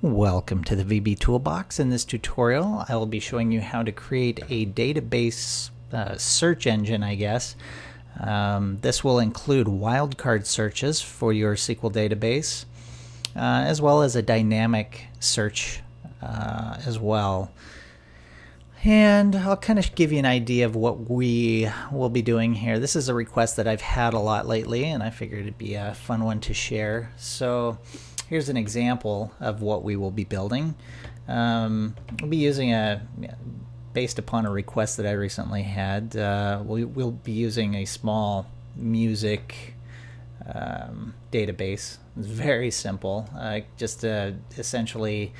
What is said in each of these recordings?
Welcome to the VBToolBox. In this tutorial, I will be showing you how to create a database search engine, I guess. This will include wildcard searches for your SQL database, as well as a dynamic search as well. And I'll kind of give you an idea of what we will be doing here. This is a request that I've had a lot lately, and I figured it'd be a fun one to share. So here's an example of what we will be building. We'll be using based upon a request that I recently had, we'll be using a small music database. It's very simple, just essentially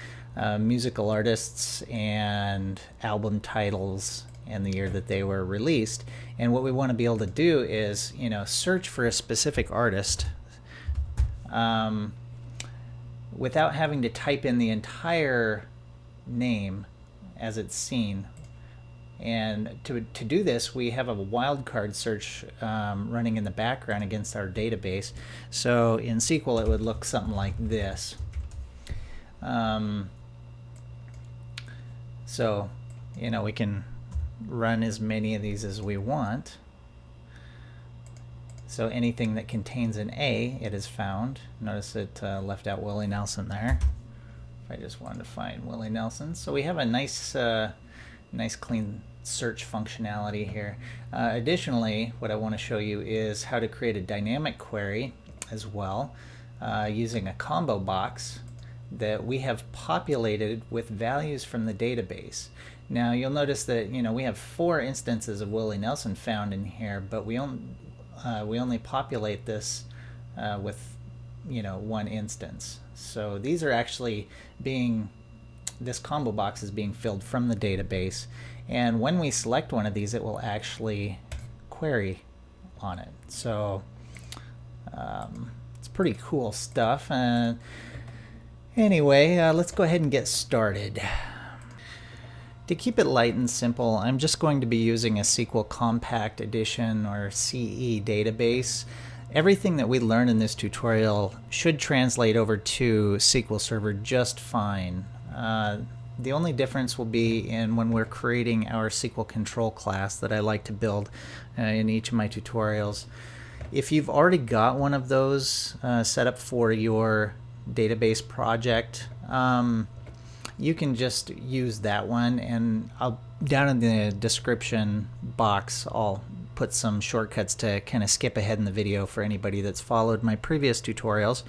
musical artists and album titles and the year that they were released. And what we want to be able to do is, search for a specific artist without having to type in the entire name as it's seen. And to do this, we have a wildcard search running in the background against our database. So in SQL, it would look something like this. So, we can run as many of these as we want. So anything that contains an A, it is found. Notice it left out Willie Nelson there. If I just wanted to find Willie Nelson. So we have a nice clean search functionality here. Additionally, what I want to show you is how to create a dynamic query as well using a ComboBox that we have populated with values from the database. Now you'll notice that we have 4 instances of Willie Nelson found in here, but we only populate this with 1 instance. So these are actually this ComboBox is being filled from the database, and when we select one of these, it will actually query on it. So it's pretty cool stuff. Anyway, let's go ahead and get started. To keep it light and simple, I'm just going to be using a SQL Compact Edition or CE database. Everything that we learn in this tutorial should translate over to SQL Server just fine. The only difference will be in when we're creating our SQL Control Class that I like to build in each of my tutorials. If you've already got one of those set up for your database project, you can just use that one, and down in the description box I'll put some shortcuts to kind of skip ahead in the video for anybody that's followed my previous tutorials.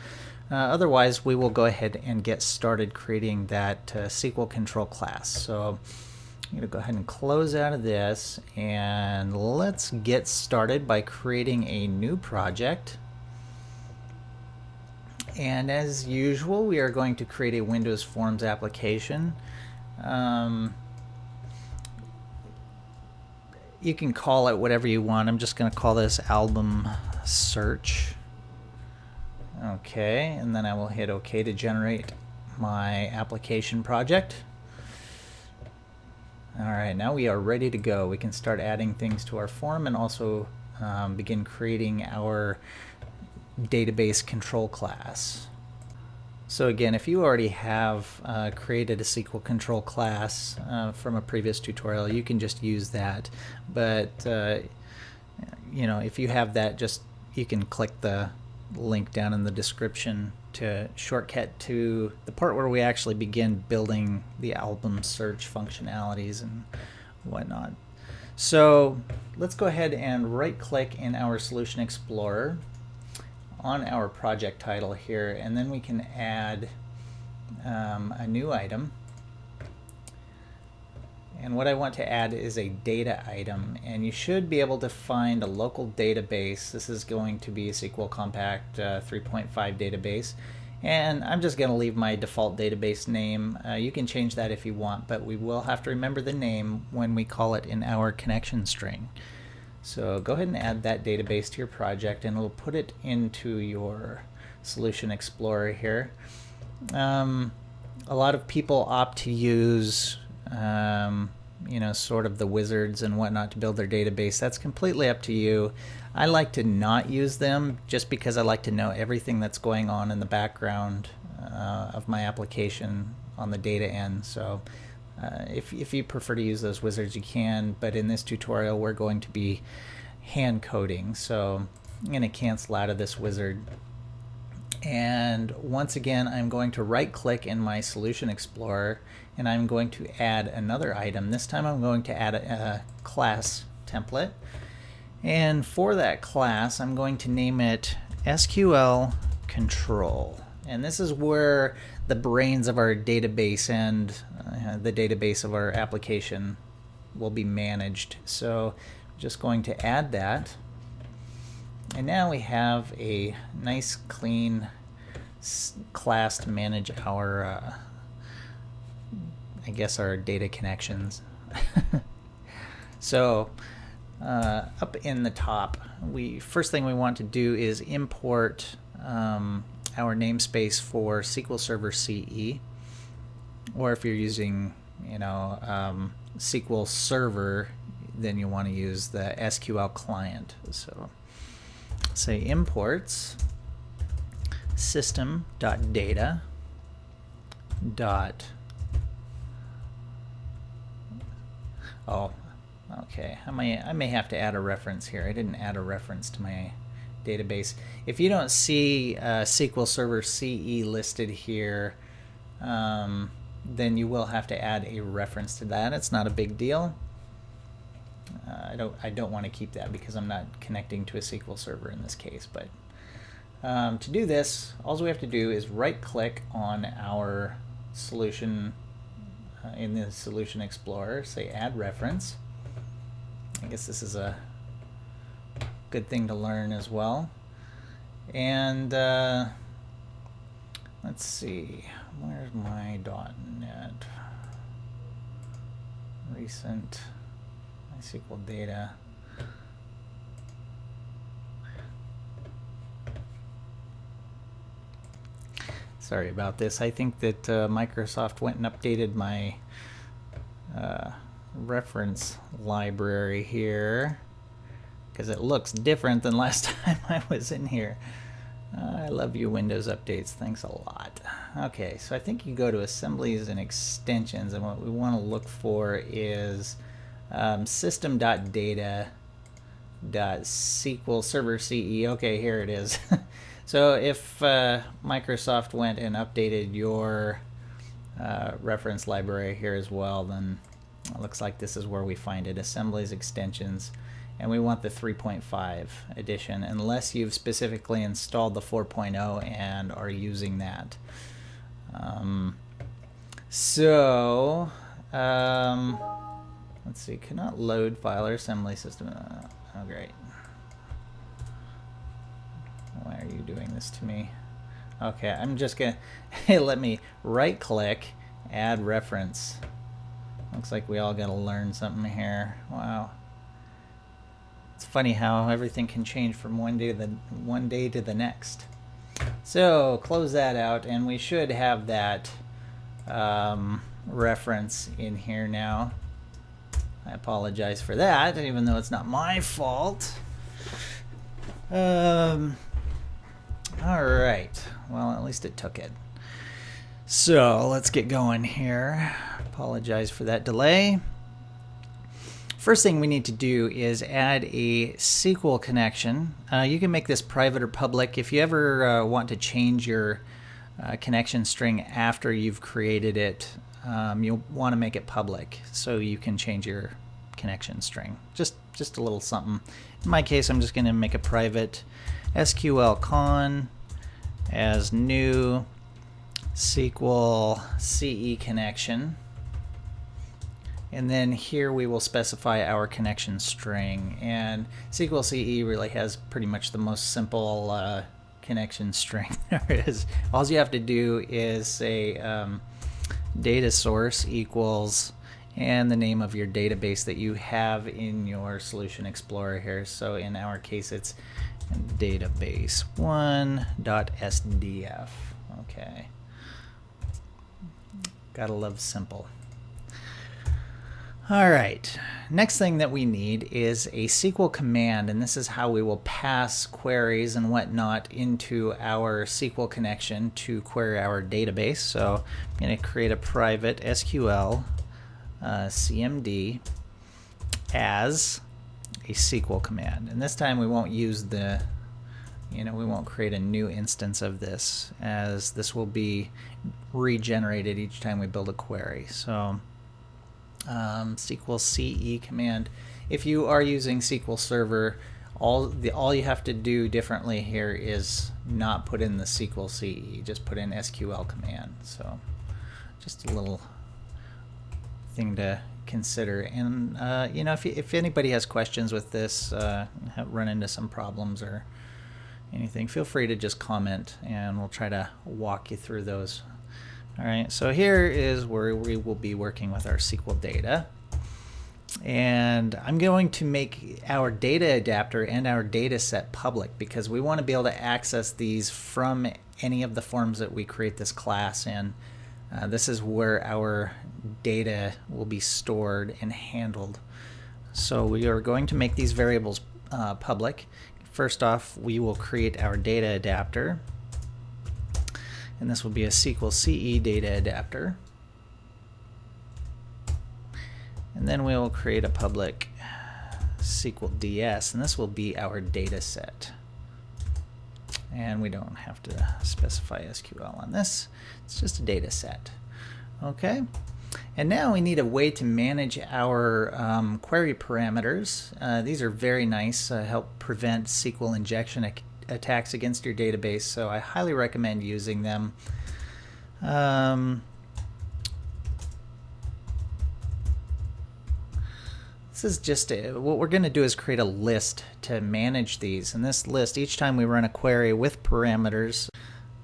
Otherwise, we will go ahead and get started creating that SQL Control Class. So I'm going to go ahead and close out of this, and let's get started by creating a new project. And as usual, we are going to create a Windows Forms application. You can call it whatever you want. I'm just going to call this Album Search. Okay, and then I will hit OK to generate my application project. Alright, now we are ready to go. We can start adding things to our form and also begin creating our database control class. So again, if you already have created a SQL control class from a previous tutorial, you can just use that. But if you have that, you can click the link down in the description to shortcut to the part where we actually begin building the album search functionalities and whatnot. So let's go ahead and right click in our Solution Explorer on our project title here, and then we can add a new item. And what I want to add is a data item, and you should be able to find a local database. This is going to be a SQL Compact 3.5 database, and I'm just going to leave my default database name. You can change that if you want, but we will have to remember the name when we call it in our connection string. So go ahead and add that database to your project, and we'll put it into your Solution Explorer here. A lot of people opt to use sort of the wizards and whatnot to build their database. That's completely up to you. I like to not use them just because I like to know everything that's going on in the background of my application on the data end. So if you prefer to use those wizards, you can, but in this tutorial we're going to be hand coding. So I'm going to cancel out of this wizard, and once again I'm going to right click in my Solution Explorer and I'm going to add another item. This time I'm going to add a class template, and for that class I'm going to name it SQL Control. And this is where the brains of our database and the database of our application will be managed. So I'm just going to add that. And now we have a nice clean class to manage our, I guess, our data connections. So up in the top, first thing we want to do is import our namespace for SQL Server CE, or if you're using, SQL Server, then you want to use the SQL client. So say imports system.data dot. Oh, okay. I may have to add a reference here. I didn't add a reference to my database. If you don't see SQL Server CE listed here, then you will have to add a reference to that. It's not a big deal. I don't want to keep that because I'm not connecting to a SQL Server in this case. But to do this, all we have to do is right click on our solution in the Solution Explorer, say Add Reference. I guess this is a good thing to learn as well. And let's see, where's my .NET recent MySQL data? Sorry about this. I think that Microsoft went and updated my reference library here, because it looks different than last time I was in here. I love you, Windows updates. Thanks a lot. Okay, so I think you go to Assemblies and Extensions, and what we want to look for is system.data.SQL Server CE. Okay, here it is. So if Microsoft went and updated your reference library here as well, then it looks like this is where we find it, Assemblies, Extensions. And we want the 3.5 edition, unless you've specifically installed the 4.0 and are using that. Let's see, cannot load file or assembly system. Oh, great. Why are you doing this to me? Okay, I'm just gonna let me right click, add reference. Looks like we all gotta learn something here. Wow. It's funny how everything can change from one day to the next. So close that out, and we should have that reference in here now. I apologize for that, even though it's not my fault. Alright, well, at least it took it. So let's get going here. Apologize for that delay. First thing we need to do is add a SQL connection. You can make this private or public. If you ever want to change your connection string after you've created it, you'll want to make it public so you can change your connection string. Just a little something. In my case, I'm just going to make a private SQL con as new SQL CE connection. And then here we will specify our connection string. And SQL CE really has pretty much the most simple connection string there is. All you have to do is say data source equals and the name of your database that you have in your Solution Explorer here. So in our case, it's database1.sdf. Okay. Gotta love simple. All right, next thing that we need is a SQL command, and this is how we will pass queries and whatnot into our SQL connection to query our database. So I'm going to create a private SQL CMD as a SQL command, and this time we won't use the, we won't create a new instance of this, as this will be regenerated each time we build a query. So SQL CE command. If you are using SQL Server, all you have to do differently here is not put in the SQL CE, just put in SQL command. So just a little thing to consider. And if anybody has questions with this, run into some problems or anything, feel free to just comment and we'll try to walk you through those. All right, so here is where we will be working with our SQL data. And I'm going to make our data adapter and our data set public because we want to be able to access these from any of the forms that we create this class in. This is where our data will be stored and handled. So we are going to make these variables public. First off, we will create our data adapter. And this will be a SQL CE data adapter. And then we will create a public SQL DS, and this will be our data set. And we don't have to specify SQL on this. It's just a data set. Okay. And now we need a way to manage our query parameters. These are very nice, help prevent SQL injection attacks against your database, so I highly recommend using them. This is just what we're going to do is create a list to manage these, and this list, each time we run a query with parameters,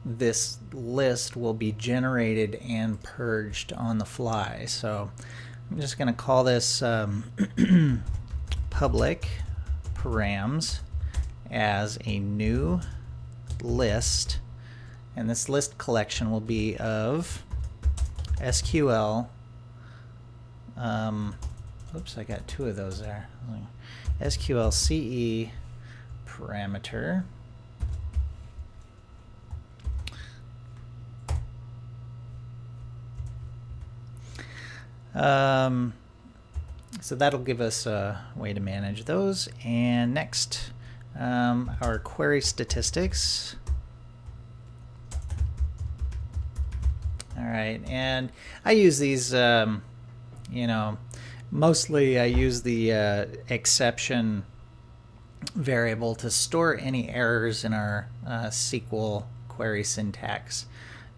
this list will be generated and purged on the fly. So I'm just going to call this public params as a new list, and this list collection will be of SQL oops, I got two of those there. SQL CE parameter so that'll give us a way to manage those. And next, our query statistics. All right, and I use these, mostly I use the exception variable to store any errors in our SQL query syntax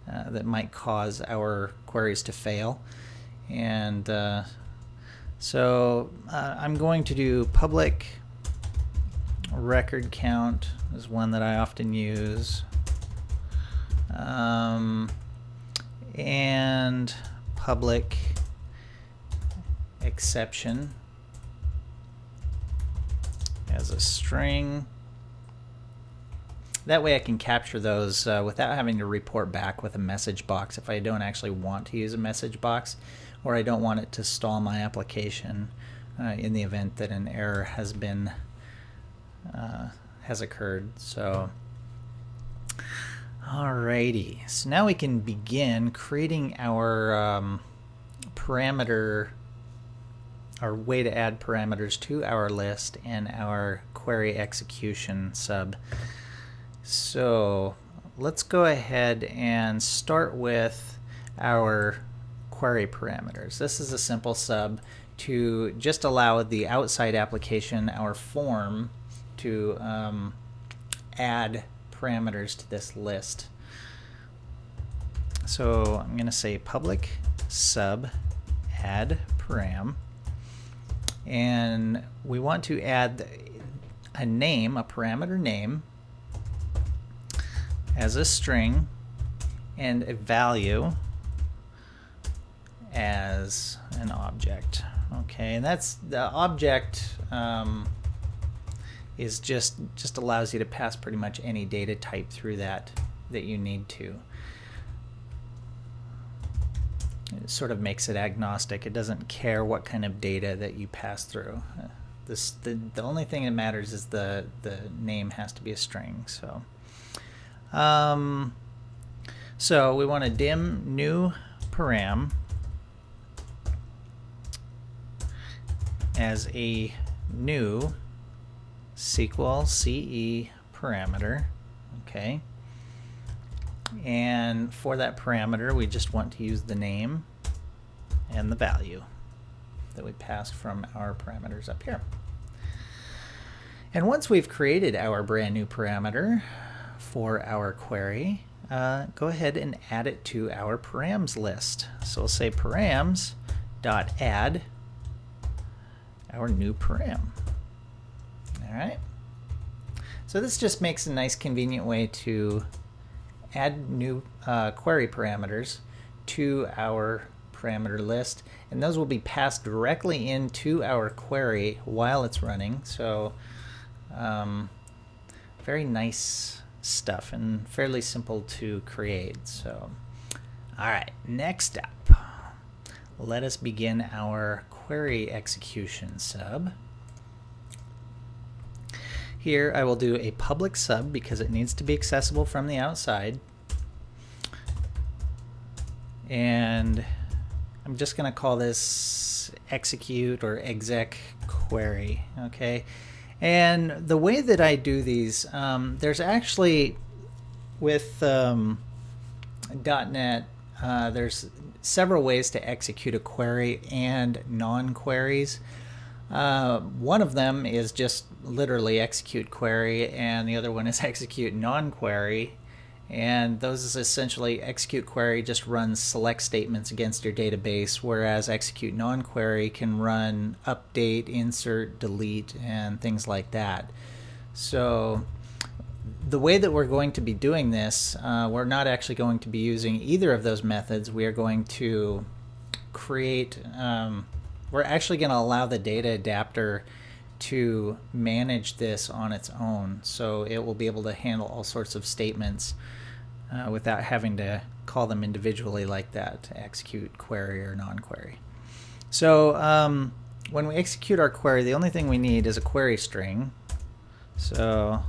that might cause our queries to fail. And so I'm going to do public record count is one that I often use, and public exception as a string. That way I can capture those without having to report back with a message box if I don't actually want to use a message box, or I don't want it to stall my application in the event that an error has been has occurred. So alrighty, so now we can begin creating our parameter, our way to add parameters to our list and our query execution sub. So let's go ahead and start with our query parameters. This is a simple sub to just allow the outside application, our form, to add parameters to this list. So I'm going to say public sub add param, and we want to add a name, a parameter name, as a string, and a value as an object. Okay, and that's the object is just allows you to pass pretty much any data type through that you need to. It sort of makes it agnostic. It doesn't care what kind of data that you pass through. The only thing that matters is the name has to be a string. So so we want to dim new param as a new SQL CE parameter. Okay. And for that parameter, we just want to use the name and the value that we passed from our parameters up here. And once we've created our brand new parameter for our query, go ahead and add it to our params list. So we'll say params.add our new param. All right. So this just makes a nice convenient way to add new query parameters to our parameter list, and those will be passed directly into our query while it's running. So very nice stuff and fairly simple to create. So all right, next up, let us begin our query execution sub. Here I will do a public sub because it needs to be accessible from the outside. And I'm just going to call this execute or exec query. Okay. And the way that I do these, there's actually with .NET, there's several ways to execute a query and non-queries. One of them is just literally execute query, and the other one is execute non-query. And those is essentially execute query just runs select statements against your database, whereas execute non-query can run update, insert, delete, and things like that. So the way that we're going to be doing this, we're not actually going to be using either of those methods. We are going to create we're actually going to allow the data adapter to manage this on its own. So it will be able to handle all sorts of statements without having to call them individually like that to execute query or non-query. So when we execute our query, the only thing we need is a query string. So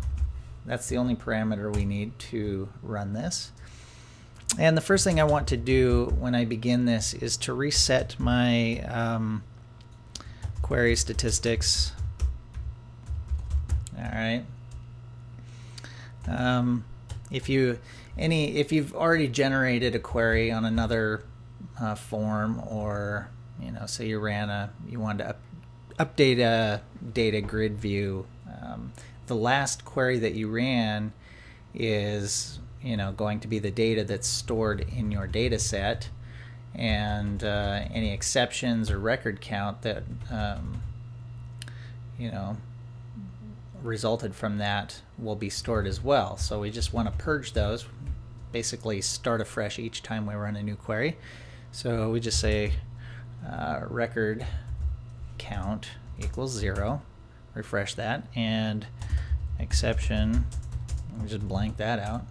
that's the only parameter we need to run this. And the first thing I want to do when I begin this is to reset my query statistics. All right. If you've already generated a query on another form, or say you wanted to update a DataGridView, the last query that you ran is going to be the data that's stored in your data set, and any exceptions or record count that resulted from that will be stored as well. So we just want to purge those, basically start afresh each time we run a new query. So we just say record count equals 0, refresh that, and exception, we just blank that out.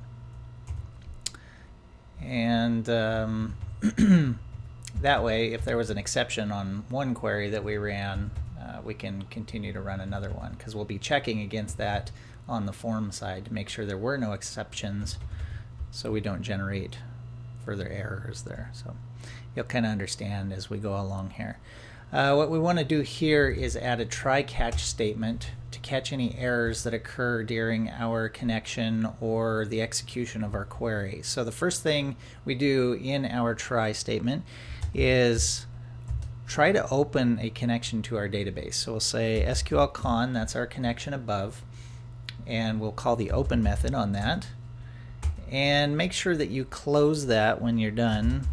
And that way, if there was an exception on one query that we ran, we can continue to run another one, because we'll be checking against that on the form side to make sure there were no exceptions, so we don't generate further errors there. So you'll kind of understand as we go along here. What we want to do here is add a try-catch statement to catch any errors that occur during our connection or the execution of our query. So the first thing we do in our try statement is try to open a connection to our database. So we'll say SQL Con, that's our connection above, and we'll call the open method on that. And make sure that you close that when you're done.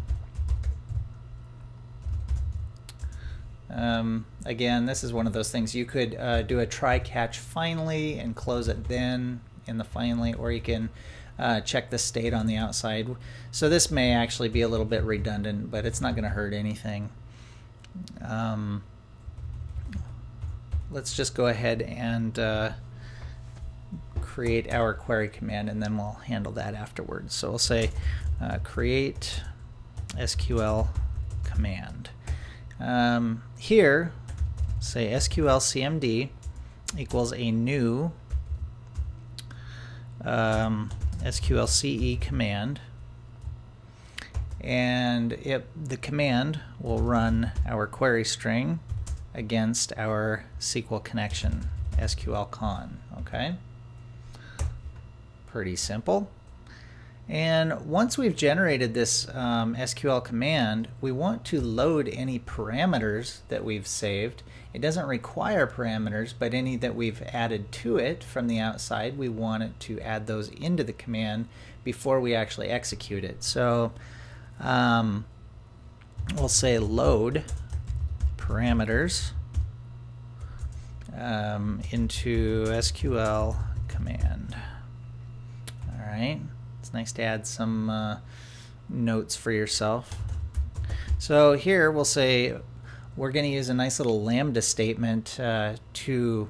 Again, this is one of those things you could do a try catch finally and close it then in the finally, or you can check the state on the outside. So this may actually be a little bit redundant, but it's not going to hurt anything. Let's just go ahead and create our query command, and then we'll handle that afterwards. So we'll say create SQL command. Here, say SQL CMD equals a new SQL CE command, and the command will run our query string against our SQL connection, SQL con. Okay, pretty simple. And once we've generated this SQL command, we want to load any parameters that we've saved. It doesn't require parameters, but any that we've added to it from the outside, we want it to add those into the command before we actually execute it. So we'll say load parameters into SQL command. All right. It's nice to add some notes for yourself. So here we'll say we're going to use a nice little lambda statement to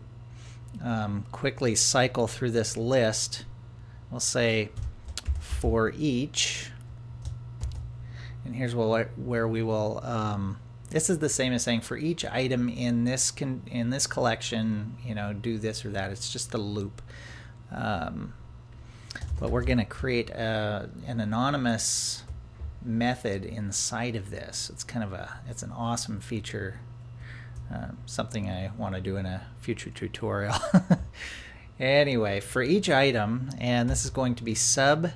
quickly cycle through this list. We'll say for each, and here's where we will. This is the same as saying for each item in this collection, do this or that. It's just a loop. But we're going to create an anonymous method inside of this. It's kind of it's an awesome feature, something I want to do in a future tutorial. Anyway, for each item, and this is going to be sub,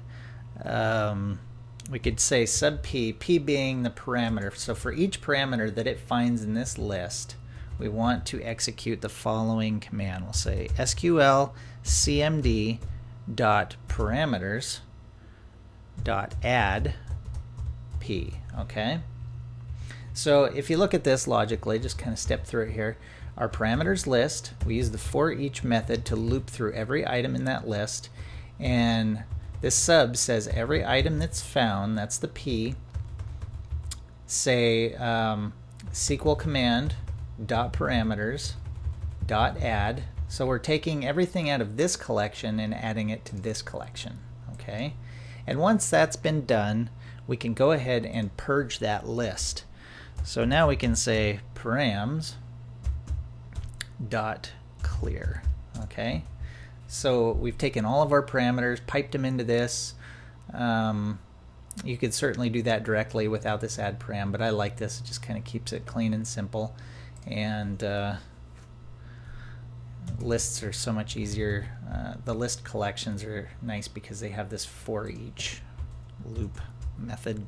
we could say sub p being the parameter. So for each parameter that it finds in this list, we want to execute the following command. We'll say SQL CMD dot parameters dot add p. Okay, so if you look at this logically, just kind of step through it here. Our parameters list, we use the for each method to loop through every item in that list, and this sub says every item that's found, that's the p, say SQL command dot parameters dot add. So we're taking everything out of this collection and adding it to this collection. Okay, and once that's been done, we can go ahead and purge that list. So now we can say params dot clear. Okay, so we've taken all of our parameters, piped them into this. You could certainly do that directly without this add param, but I like this. It just kind of keeps it clean and simple, and lists are so much easier. The list collections are nice because they have this for each loop method.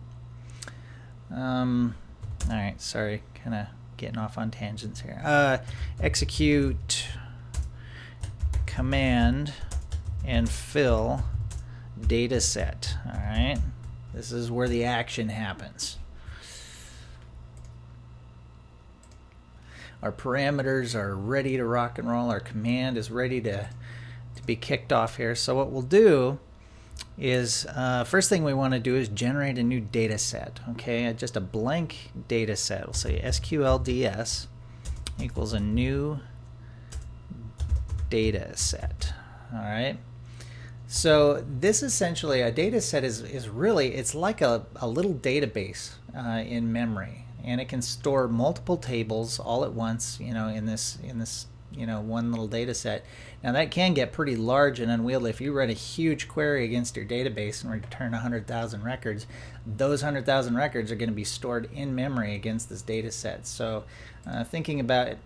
Alright, sorry, kind of getting off on tangents here. Execute command and fill data set. Alright, this is where the action happens. Our parameters are ready to rock and roll. Our command is ready to be kicked off here. So what we'll do is, first thing we want to do is generate a new data set. Okay, just a blank data set. We'll say SQLDS equals a new data set. All right. So this essentially, a data set is really, it's like a little database in memory. And it can store multiple tables all at once, in this one little data set. Now that can get pretty large and unwieldy. If you run a huge query against your database and return 100,000 records, those 100,000 records are going to be stored in memory against this data set. So thinking about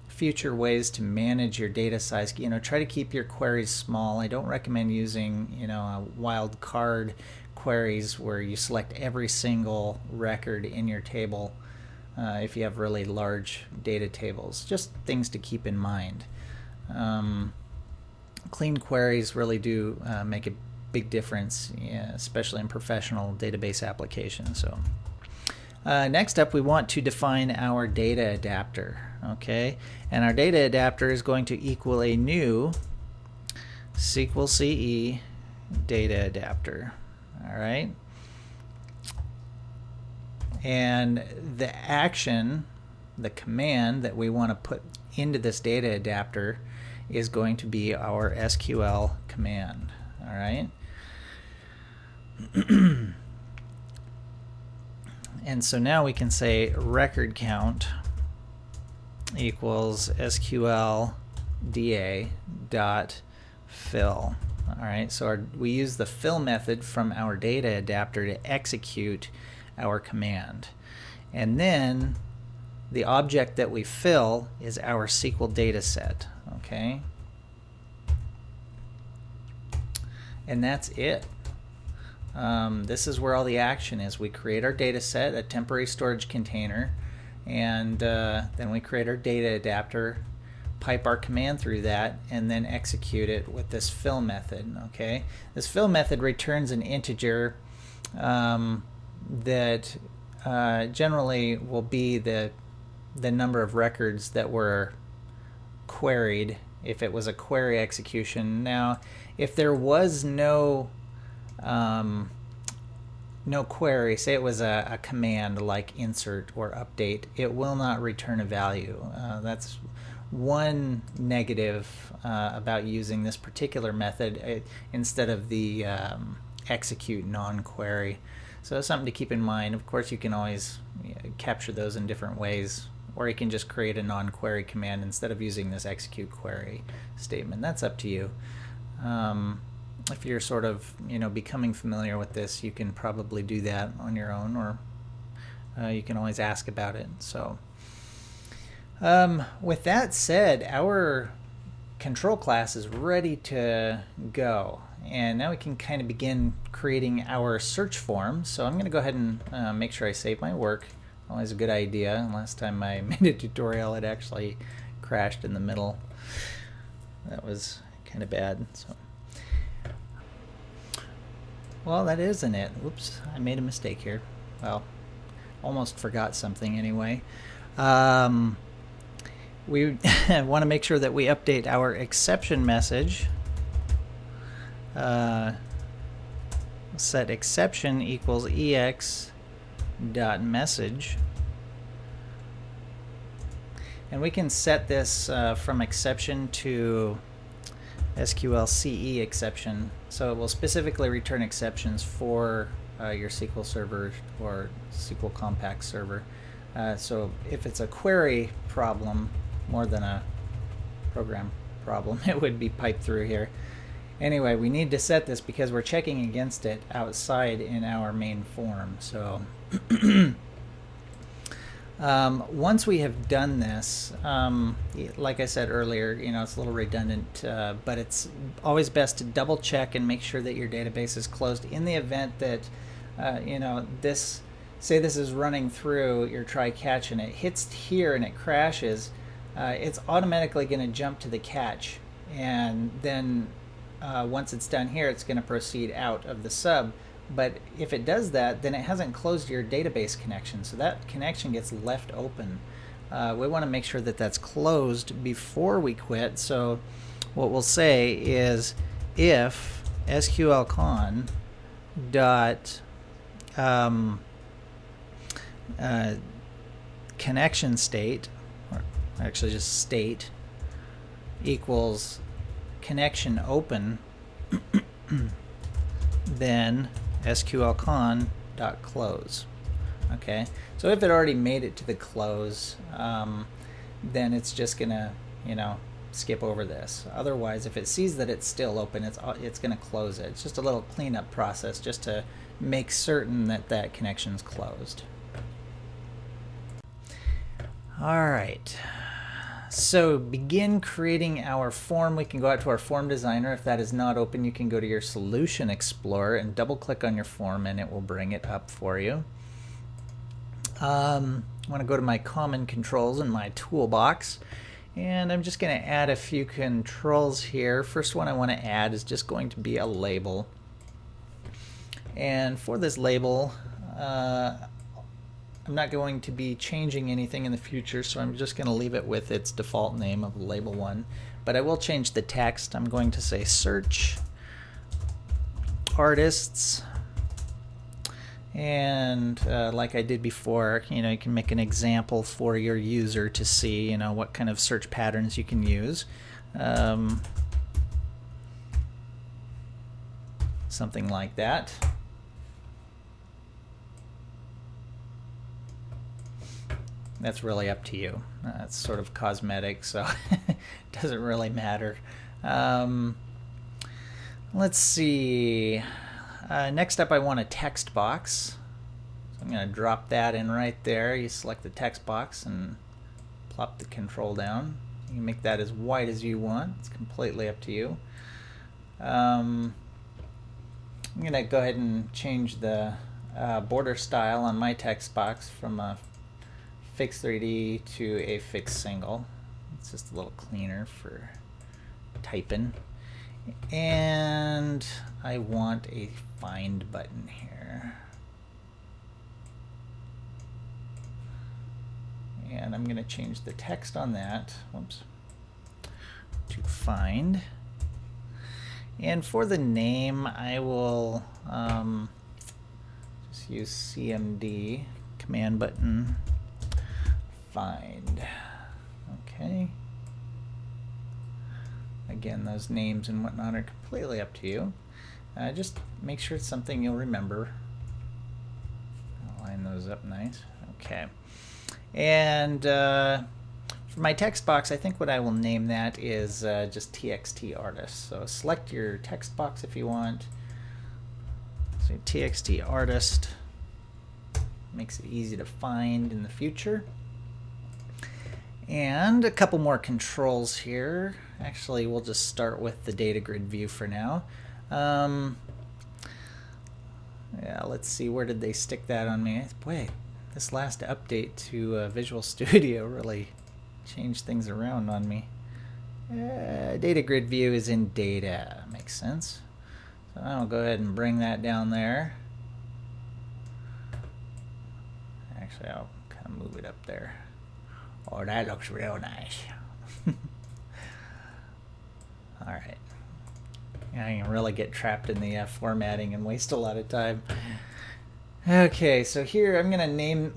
future ways to manage your data size, try to keep your queries small. I don't recommend using, a wildcard queries where you select every single record in your table if you have really large data tables. Just things to keep in mind. Clean queries really do make a big difference, especially in professional database applications. So next up, we want to define our data adapter. Okay, and our data adapter is going to equal a new SQL CE data adapter. All right, and the action, the command that we want to put into this data adapter is going to be our SQL command. All right. And so now we can say record count equals SQL DA dot fill. All right, so we use the fill method from our data adapter to execute our command. And then the object that we fill is our SQL data set, okay? And that's it. This is where all the action is. We create our data set, a temporary storage container, and then we create our data adapter, pipe our command through that, and then execute it with this fill method. Okay, this fill method returns an integer that generally will be the number of records that were queried if it was a query execution. Now, if there was no query, say it was a command like insert or update, it will not return a value. That's one negative about using this particular method instead of the execute non-query. So that's something to keep in mind. Of course, you can always capture those in different ways, or you can just create a non-query command instead of using this execute query statement. That's up to you. If you're sort of becoming familiar with this, you can probably do that on your own, or you can always ask about it. So with that said, our control class is ready to go, and now we can kind of begin creating our search form. So I'm going to go ahead and make sure I save my work. Always a good idea. Last time I made a tutorial, it actually crashed in the middle. That was kind of bad. So, well, that isn't it. Whoops, I made a mistake here. Well, almost forgot something anyway. We want to make sure that we update our exception message. Set exception equals ex.message. And we can set this from exception to SQL CE exception, so it will specifically return exceptions for your SQL server or SQL Compact server. So if it's a query problem more than a program problem, it would be piped through here. Anyway, we need to set this because we're checking against it outside in our main form. So once we have done this, like I said earlier, it's a little redundant, but it's always best to double check and make sure that your database is closed in the event that say this is running through your try catch and it hits here and it crashes. It's automatically going to jump to the catch, and then once it's done here, it's going to proceed out of the sub. But if it does that, then it hasn't closed your database connection, so that connection gets left open. We want to make sure that that's closed before we quit. So what we'll say is if SQLCon dot connection state, or actually just state, equals connection open, then SQLCon.close. Okay, so if it already made it to the close, then it's just gonna skip over this. Otherwise, if it sees that it's still open, it's gonna close it. It's just a little cleanup process just to make certain that that connection's closed. All right, so begin creating our form. We can go out to our form designer. If that is not open, you can go to your solution explorer and double click on your form and it will bring it up for you. I want to go to my common controls in my toolbox, and I'm just going to add a few controls here. First one I want to add is just going to be a label, and for this label I'm not going to be changing anything in the future, so I'm just going to leave it with its default name of label 1. But I will change the text. I'm going to say search artists, and like I did before, you can make an example for your user to see what kind of search patterns you can use. Something like that. that's really up to you. It's sort of cosmetic, so it doesn't really matter. Let's see. Next up, I want a text box. So I'm going to drop that in right there. You select the text box and plop the control down. You can make that as white as you want. It's completely up to you. I'm going to go ahead and change the border style on my text box from a fixed 3D to a fixed single. It's just a little cleaner for typing. And I want a find button here. And I'm going to change the text on that, whoops, to find. And for the name, I will just use CMD, command button, find. Okay. Again, those names and whatnot are completely up to you. Just make sure it's something you'll remember. I'll line those up nice. Okay. And for my text box, I think what I will name that is just TXT artist. So select your text box if you want. So TXT artist makes it easy to find in the future. And a couple more controls here. Actually, we'll just start with the DataGridView for now. Yeah, let's see, where did they stick that on me? Boy, this last update to Visual Studio really changed things around on me. DataGridView is in data, makes sense. So I'll go ahead and bring that down there. Actually, I'll kind of move it up there. Oh, that looks real nice. All right. I can really get trapped in the formatting and waste a lot of time. Okay, so here I'm going to name,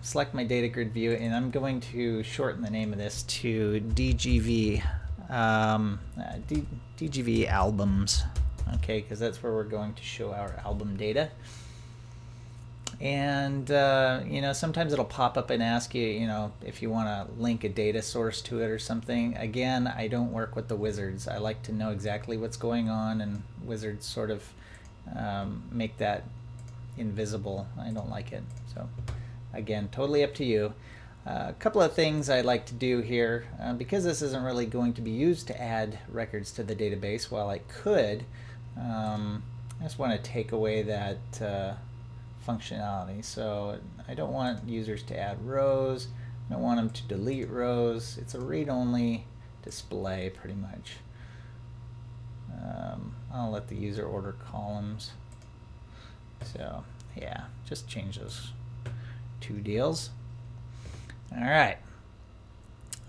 select my DataGridView, and I'm going to shorten the name of this to DGV, DGV albums. Okay, because that's where we're going to show our album data. And you know, sometimes it'll pop up and ask you, you know, if you want to link a data source to it or something. Again, I don't work with the wizards. I like to know exactly what's going on, and wizards sort of make that invisible. I don't like it. So again, totally up to you. A couple of things I like to do here, because this isn't really going to be used to add records to the database. While I could, I just want to take away that functionality. So I don't want users to add rows. I don't want them to delete rows. It's a read-only display pretty much. I'll let the user order columns. So yeah, just change those two deals. All right.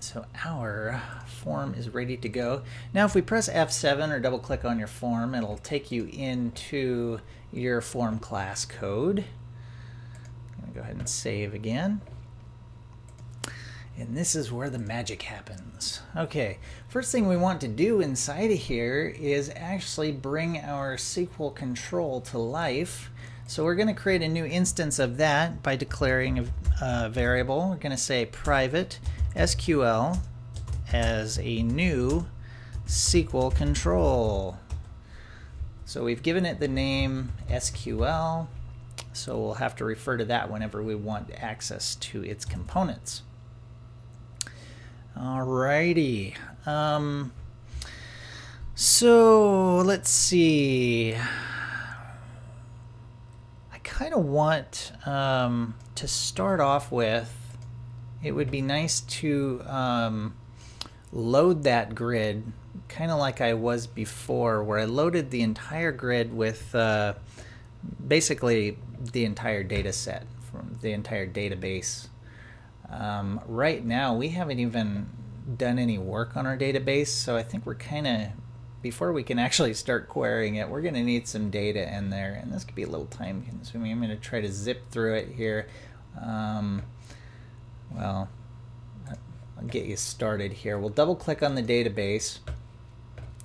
So our form is ready to go. Now if we press F7 or double click on your form, it'll take you into your form class code. I'm going to go ahead and save again. And this is where the magic happens. Okay, first thing we want to do inside of here is actually bring our SQL control to life. So we're going to create a new instance of that by declaring a variable. We're going to say private SQL as a new SQL control. So we've given it the name SQL, so we'll have to refer to that whenever we want access to its components. Alrighty. So let's see. I kind of want to start off with, it would be nice to load that grid kind of like I was before, where I loaded the entire grid with basically the entire data set from the entire database. Right now we haven't even done any work on our database, so I think we're kind of, before we can actually start querying it, we're going to need some data in there, and this could be a little time consuming. I'm going to try to zip through it here. Well, I'll get you started here. We'll double click on the database,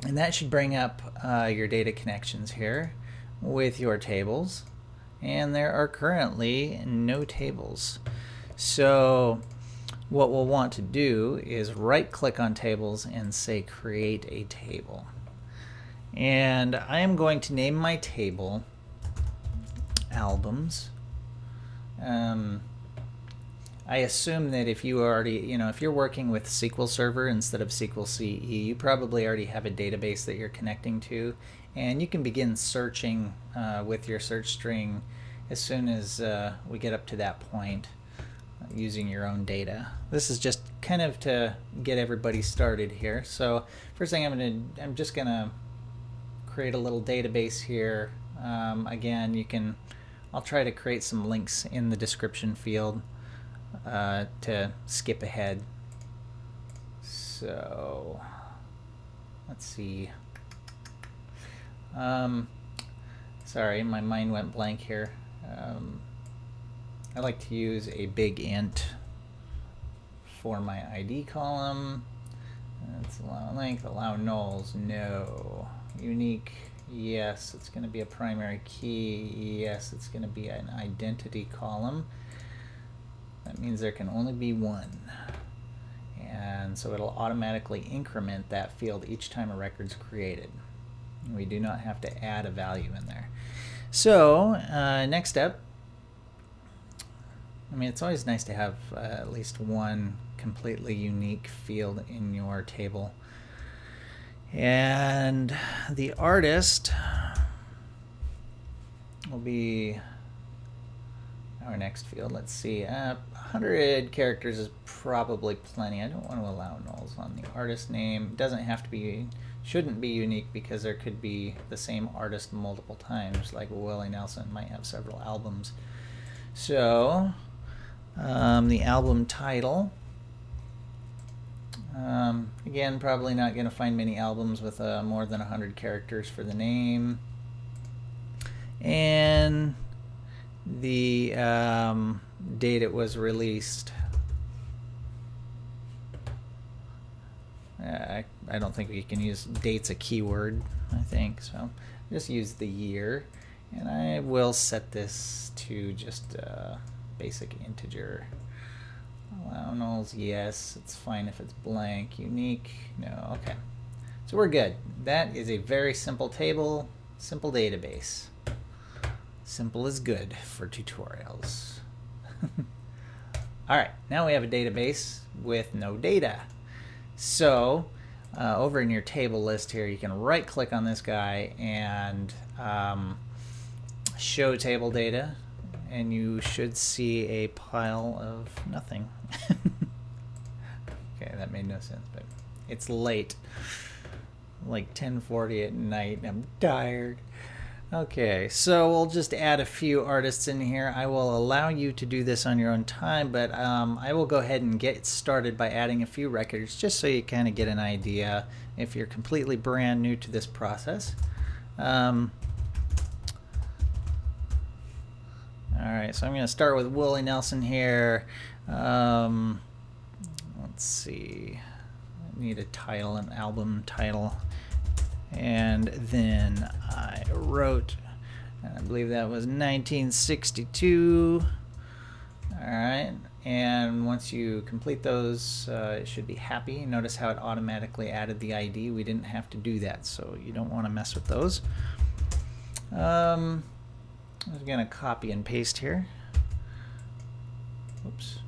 and that should bring up your data connections here with your tables, and there are currently no tables. So what we'll want to do is right-click on tables and say create a table. And I am going to name my table albums. I assume that if you already, if you're working with SQL Server instead of SQL CE, you probably already have a database that you're connecting to, and you can begin searching with your search string as soon as we get up to that point using your own data. This is just kind of to get everybody started here. So first thing I'm just gonna create a little database here. Again, I'll try to create some links in the description field to skip ahead. So let's see. Sorry, my mind went blank here. I like to use a big int for my ID column. Let's allow length, allow nulls, no. Unique, yes, it's going to be a primary key. Yes, it's going to be an identity column. That means there can only be one. And so it'll automatically increment that field each time a record's created. We do not have to add a value in there. So next up, it's always nice to have at least one completely unique field in your table. And the artist will be our next field. Let's see, 100 characters is probably plenty. I don't want to allow nulls on the artist name. It doesn't have to be, shouldn't be unique because there could be the same artist multiple times, like Willie Nelson might have several albums. So the album title, again, probably not going to find many albums with more than 100 characters for the name. And the date it was released. I don't think we can use date's a keyword, I think, so just use the year. And I will set this to just basic integer. Allow nulls, yes. It's fine if it's blank. Unique, no. Okay. So we're good. That is a very simple table, simple database. Simple is good for tutorials. Alright, now we have a database with no data. So over in your table list here, you can right click on this guy and show table data, and you should see a pile of nothing. Okay, that made no sense, but it's late, like 10:40 at night, and I'm tired. Okay, so we'll just add a few artists in here. I will allow you to do this on your own time, but I will go ahead and get started by adding a few records just so you kind of get an idea if you're completely brand new to this process. Alright, so I'm going to start with Willie Nelson here. Let's see. I need a title, an album title. And then I wrote, I believe that was 1962. Alright, and once you complete those, it should be happy. Notice how it automatically added the ID. We didn't have to do that, so you don't want to mess with those. I'm going to copy and paste here. Oops.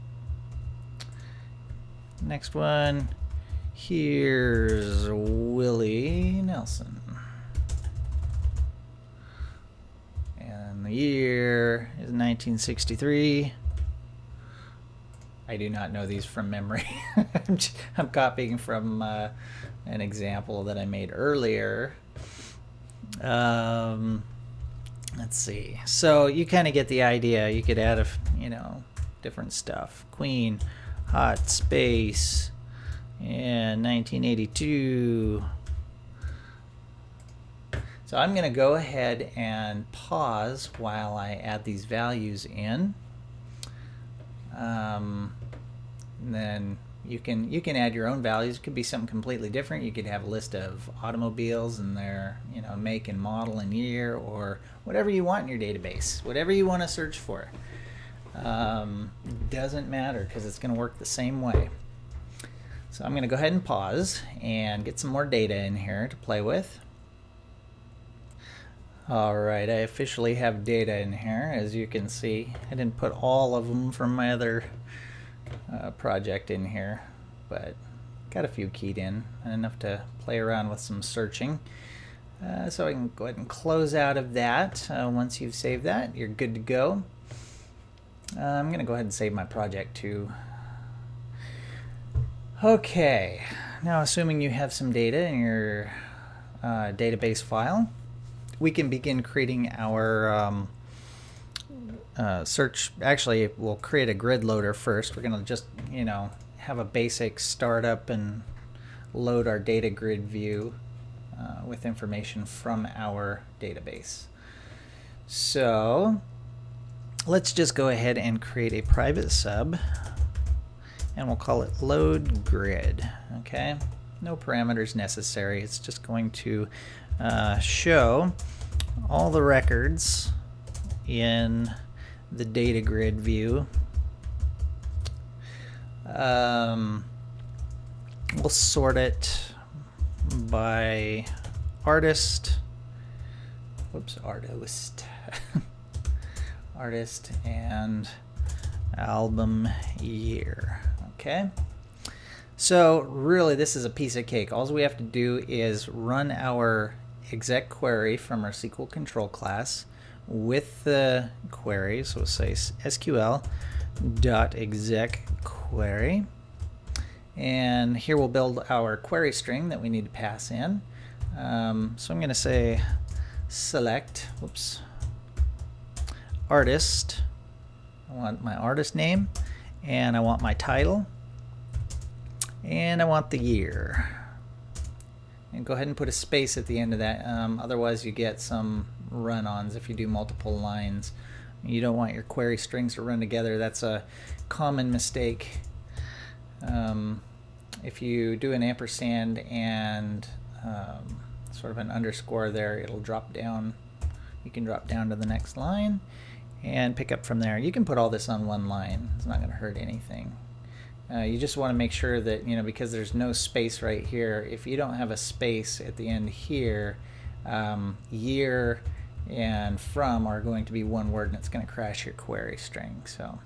Next one. Here's Willie Nelson. And the year is 1963. I do not know these from memory. I'm copying from an example that I made earlier. Let's see. So you kind of get the idea. You could add different stuff. Queen, hot space, and 1982. So I'm going to go ahead and pause while I add these values in. And then you can add your own values. It could be something completely different. You could have a list of automobiles and their make and model and year, or whatever you want in your database, whatever you want to search for. doesn't matter because it's going to work the same way. So I'm going to go ahead and pause and get some more data in here to play with. Alright, I officially have data in here, as you can see. I didn't put all of them from my other project in here, but got a few keyed in, enough to play around with some searching. So I can go ahead and close out of that. Once you've saved that, you're good to go. I'm going to go ahead and save my project too. Okay, now assuming you have some data in your database file, we can begin creating our search. Actually, we'll create a grid loader first. We're going to just, have a basic startup and load our DataGridView with information from our database. So let's just go ahead and create a private sub, and we'll call it load grid. Okay, no parameters necessary. It's just going to show all the records in the DataGridView. We'll sort it by artist. Whoops, artist. Artist and album year. Okay. So really, this is a piece of cake. All we have to do is run our exec query from our SQL Control Class with the query. So we'll say SQL.exec query, and here we'll build our query string that we need to pass in. So I'm going to say select, artist. I want my artist name, and I want my title, and I want the year. And go ahead and put a space at the end of that. Otherwise you get some run-ons if you do multiple lines. You don't want your query strings to run together. That's a common mistake. If you do an ampersand and sort of an underscore there, it'll drop down. You can drop down to the next line and pick up from there. You can put all this on one line. It's not going to hurt anything. You just want to make sure that, because there's no space right here, if you don't have a space at the end here, year and from are going to be one word, and it's going to crash your query string. So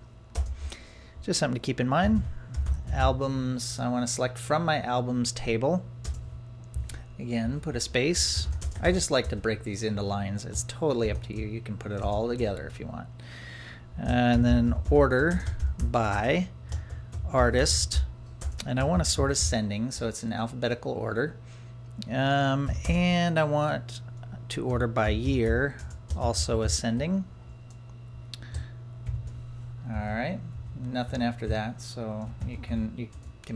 just something to keep in mind. Albums, I want to select from my albums table. Again, put a space. I just like to break these into lines. It's totally up to you. You can put it all together if you want. And then order by artist, and I want to sort ascending, so it's in alphabetical order. And I want to order by year, also ascending. Alright, nothing after that, so you can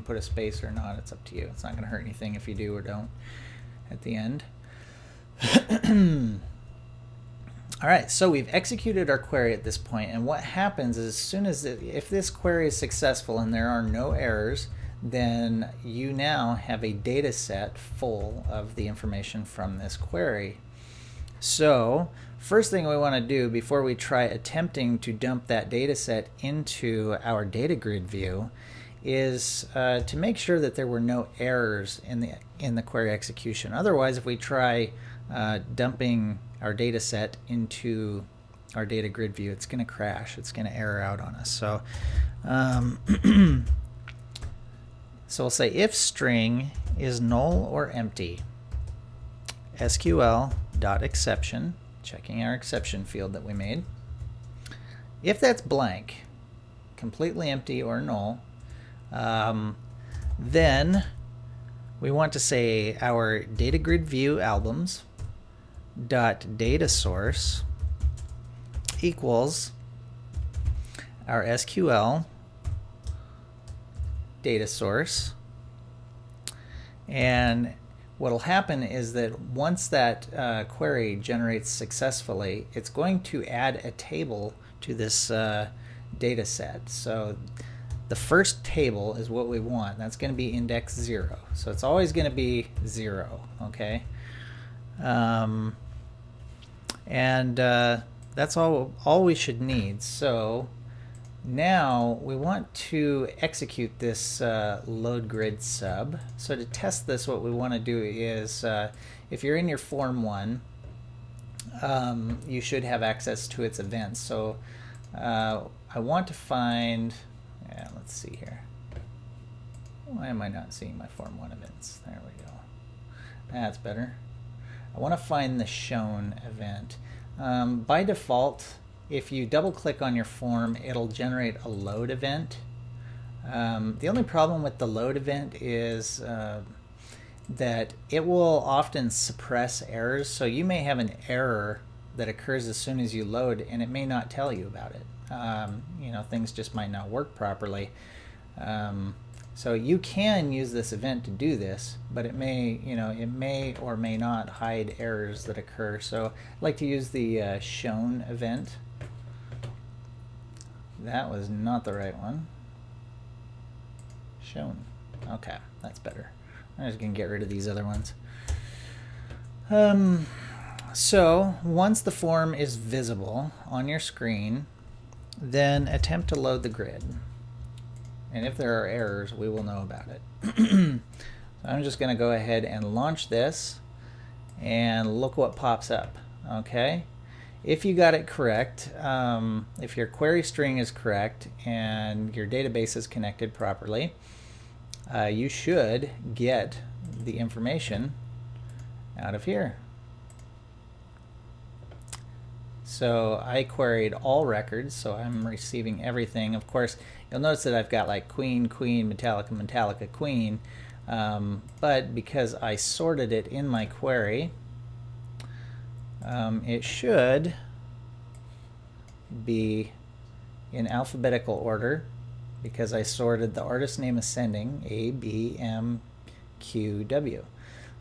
put a space or not. It's up to you. It's not going to hurt anything if you do or don't at the end. Alright, so we've executed our query at this point, and what happens is, as soon as if this query is successful and there are no errors, then you now have a data set full of the information from this query. So first thing we want to do before we try attempting to dump that data set into our DataGridView is to make sure that there were no errors in the query execution. Otherwise, if we try dumping our data set into our DataGridView, it's going to crash. It's going to error out on us. So, so we'll say if string is null or empty, SQL.exception, checking our exception field that we made. If that's blank, completely empty or null, then we want to say our DataGridView albums dot data source equals our SQL data source, and what will happen is that once that query generates successfully, it's going to add a table to this data set. So the first table is what we want. That's going to be index 0. So it's always going to be 0, okay? And that's all we should need. So Now we want to execute this load grid sub. So to test this, what we want to do is, if you're in your Form 1, you should have access to its events. So I want to find, let's see here. Why am I not seeing my Form 1 events? There we go. That's better. I want to find the shown event. By default, if you double click on your form, it'll generate a load event. The only problem with the load event is that it will often suppress errors. So you may have an error that occurs as soon as you load, and it may not tell you about it. You know, things just might not work properly. So you can use this event to do this, but it may, it may or may not hide errors that occur. So I'd like to use the shown event. That was not the right one. Shown. Okay, that's better. I'm just going to get rid of these other ones. So once the form is visible on your screen, then attempt to load the grid. And if there are errors, we will know about it. So I'm just going to go ahead and launch this, and look what pops up. Okay. If you got it correct, if your query string is correct and your database is connected properly, you should get the information out of here. So I queried all records, so I'm receiving everything. Of course, you'll notice that I've got like queen, queen, metallica, metallica, queen, but because I sorted it in my query, it should be in alphabetical order because I sorted the artist name ascending, A, B, M, Q, W.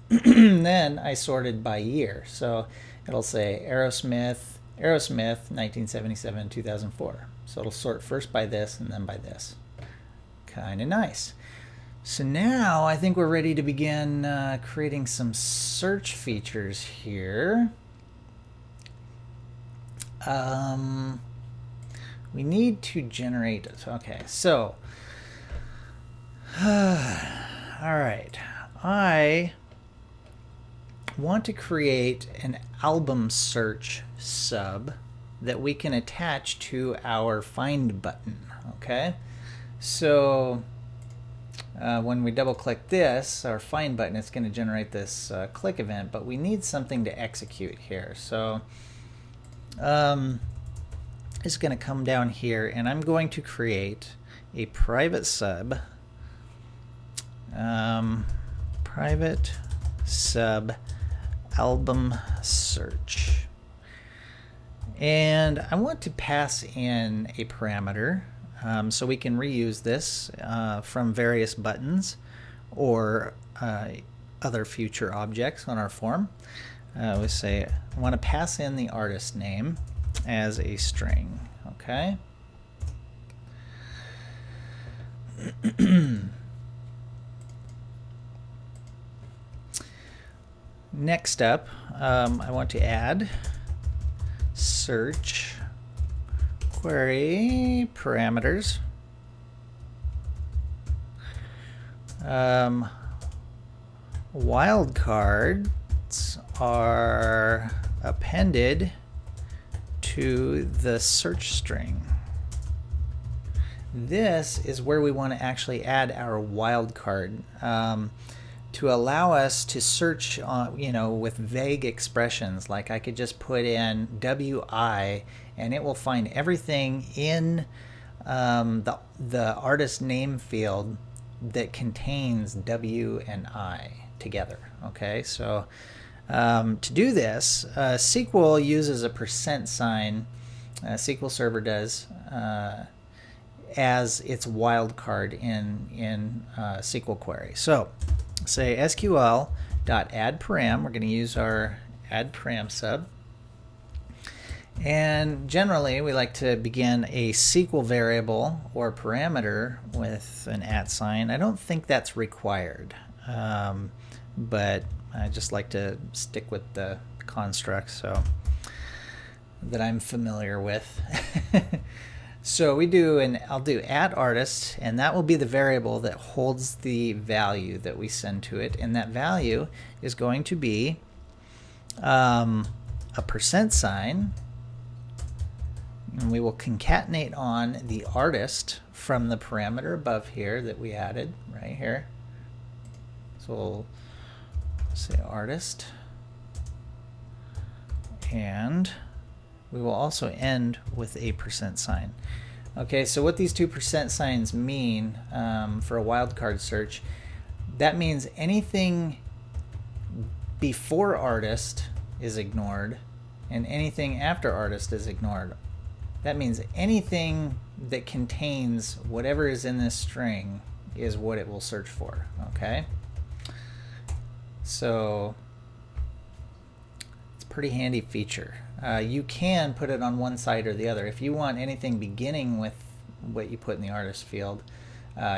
Then I sorted by year. So it'll say Aerosmith, 1977, 2004. So it'll sort first by this and then by this. Kind of nice. So now I think we're ready to begin creating some search features here. We need to generate, okay, so, all right, I want to create an album search sub that we can attach to our find button, okay? So when we double click this, our find button, it's going to generate this click event, but we need something to execute here. So it's going to come down here, and I'm going to create a private sub, private sub album search, and I want to pass in a parameter so we can reuse this from various buttons or other future objects on our form. We say I want to pass in the artist name as a string, okay? Next up, I want to add search query parameters. Wildcards are appended to the search string. This is where we want to actually add our wildcard to allow us to search on, with vague expressions. Like I could just put in WI and it will find everything in the artist name field that contains W and I together. Okay, so to do this, SQL uses a %, SQL Server does, as its wildcard in SQL query. So say SQL.addParam, we're going to use our addParam sub. And generally, we like to begin a SQL variable or parameter with an @ I don't think that's required, but I just like to stick with the construct so that I'm familiar with. So I'll do @artist, and that will be the variable that holds the value that we send to it, and that value is going to be a %, and we will concatenate on the artist from the parameter above here that we added right here. So we'll say artist, and we will also end with a %. Okay, so what these two % mean for a wildcard search, that means anything before artist is ignored and anything after artist is ignored. That means anything that contains whatever is in this string is what it will search for. Okay, so it's a pretty handy feature. You can put it on one side or the other. If you want anything beginning with what you put in the artist field,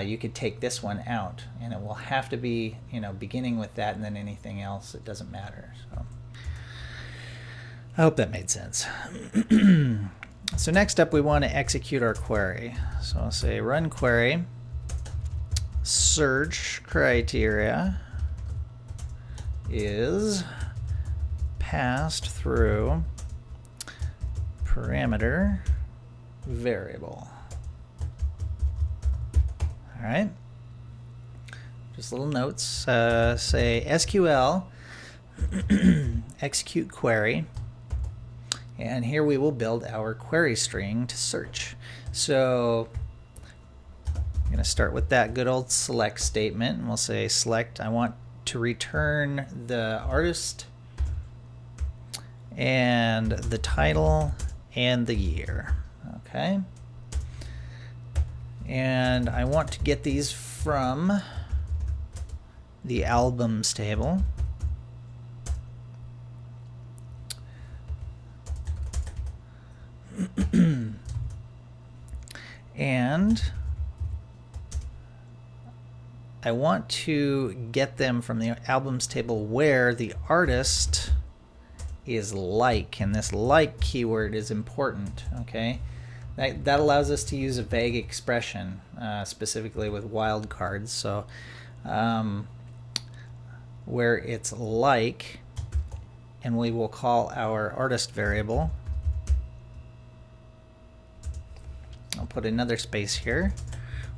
you could take this one out, and it will have to be, beginning with that, and then anything else, it doesn't matter. So I hope that made sense. So next up, we want to execute our query. So I'll say run query, search criteria is passed through parameter variable. All right. Just little notes. Say SQL execute query, and here we will build our query string to search. So I'm going to start with that good old select statement, and we'll say select. I want to return the artist and the title and the year. Okay, and I want to get these from the albums table. And I want to get them from the albums table where the artist is like, and this like keyword is important. Okay, that allows us to use a vague expression, specifically with wildcards. So where it's like, and we will call our artist variable. I'll put another space here.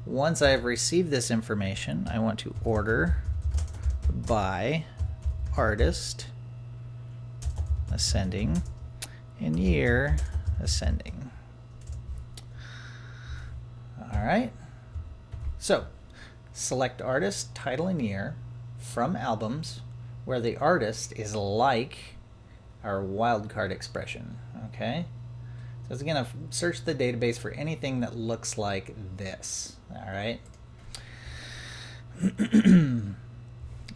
Once I have received this information, I want to order by artist ascending and year ascending. All right. So select artist, title, and year from albums where the artist is like our wildcard expression. Okay. So it's going to search the database for anything that looks like this. All right.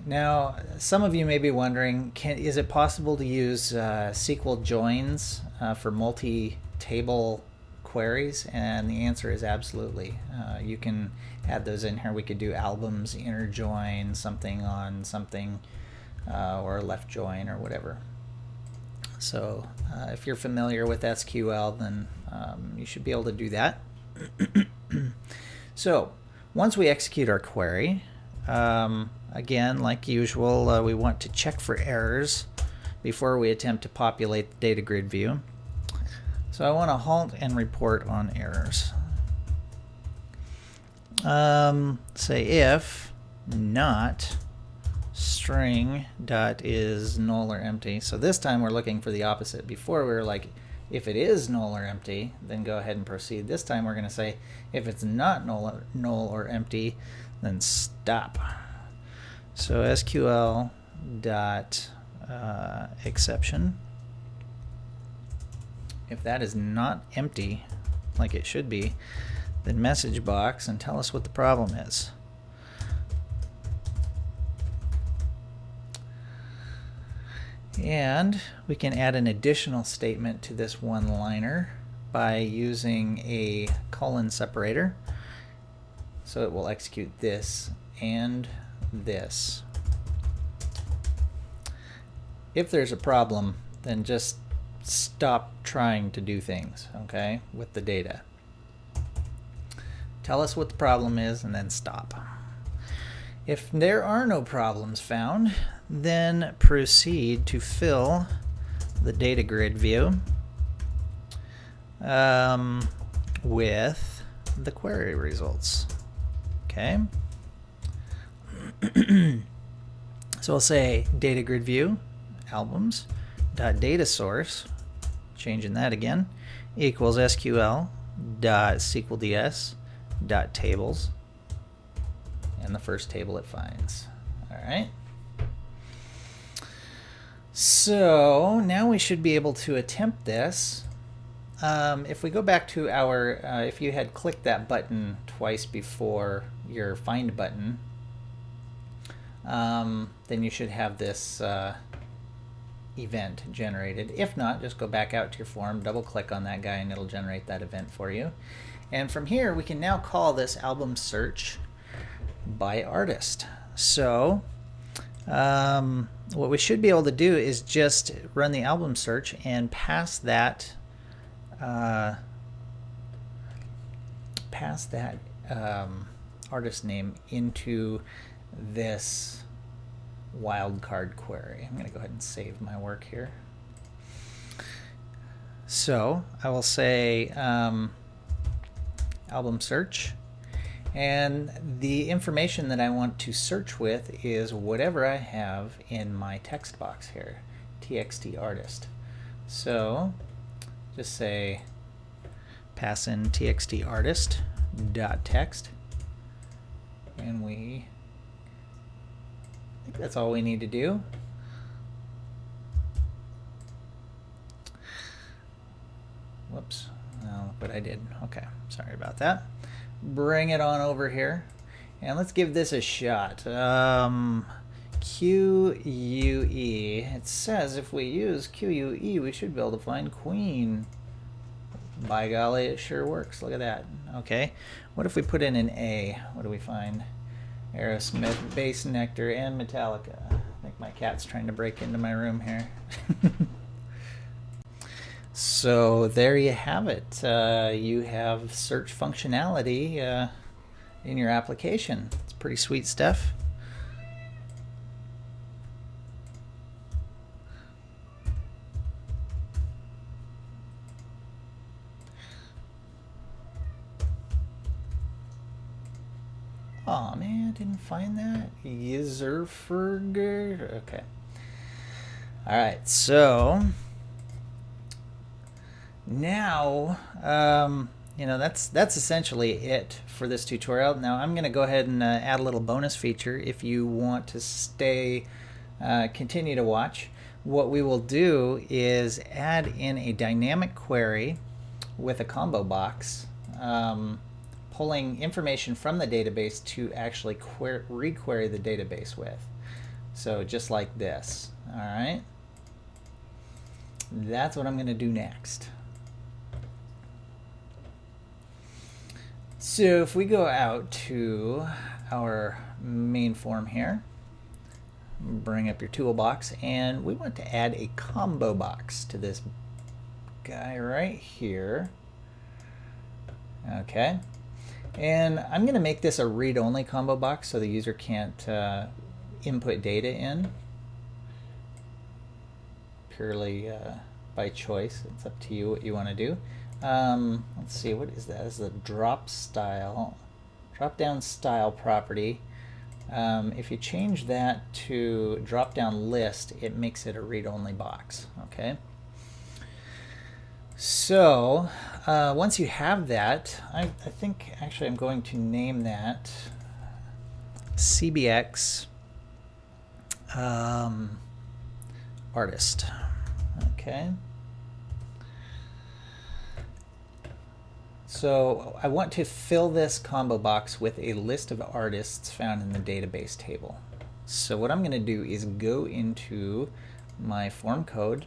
Now, some of you may be wondering, is it possible to use SQL joins for multi-table queries? And the answer is absolutely. You can add those in here. We could do albums, inner join, something on something, or left join, or whatever. So if you're familiar with SQL, then you should be able to do that. So once we execute our query, again, like usual, we want to check for errors before we attempt to populate the DataGridView. So I want to halt and report on errors. Say if not string dot is null or empty. So this time we're looking for the opposite. Before we were like, if it is null or empty, then go ahead and proceed. This time we're going to say, if it's not null or empty, then stop. So SQL dot exception. If that is not empty, like it should be, then message box and tell us what the problem is. And we can add an additional statement to this one-liner by using a colon separator. So it will execute this and this. If there's a problem, then just stop trying to do things, okay, with the data. Tell us what the problem is and then stop. If there are no problems found, then proceed to fill the data grid view with the query results. Okay. So I'll say data grid view albums dot data source, changing that again, equals SQL dot SQLDS dot tables, and the first table it finds. All right. So now we should be able to attempt this. If we go back to our, if you had clicked that button twice before your find button, then you should have this event generated. If not, just go back out to your form, double click on that guy, and it'll generate that event for you. And from here, we can now call this album search by artist. So what we should be able to do is just run the album search and pass that artist name into this wildcard query. I'm going to go ahead and save my work here. So I will say album search, and the information that I want to search with is whatever I have in my text box here, txt artist. So just say pass in txt artist dot text, and I think that's all we need to do. Whoops, no, but I did. Okay, sorry about that. Bring it on over here, and let's give this a shot. QUE. It says if we use QUE, we should be able to find queen. By golly, it sure works. Look at that. Okay, what if we put in an A? What do we find? Aerosmith, Bass Nectar, and Metallica. I think my cat's trying to break into my room here. So there you have it. You have search functionality in your application. It's pretty sweet stuff. Oh man, I didn't find that. Yizerferger. Okay. All right. So now, you know, that's essentially it for this tutorial. Now I'm going to go ahead and add a little bonus feature. If you want to continue to watch, what we will do is add in a dynamic query with a ComboBox. Pulling information from the database to actually requery the database with. So just like this. All right. That's what I'm going to do next. So if we go out to our main form here, bring up your toolbox, and we want to add a ComboBox to this guy right here. Okay. And I'm going to make this a read-only ComboBox so the user can't input data in purely by choice. It's up to you what you want to do. Let's see, what is that? This is a drop-down style property. If you change that to drop-down list, it makes it a read-only box. Okay. So once you have that, I think actually I'm going to name that CBX artist. Okay. So I want to fill this ComboBox with a list of artists found in the database table. So what I'm going to do is go into my form code.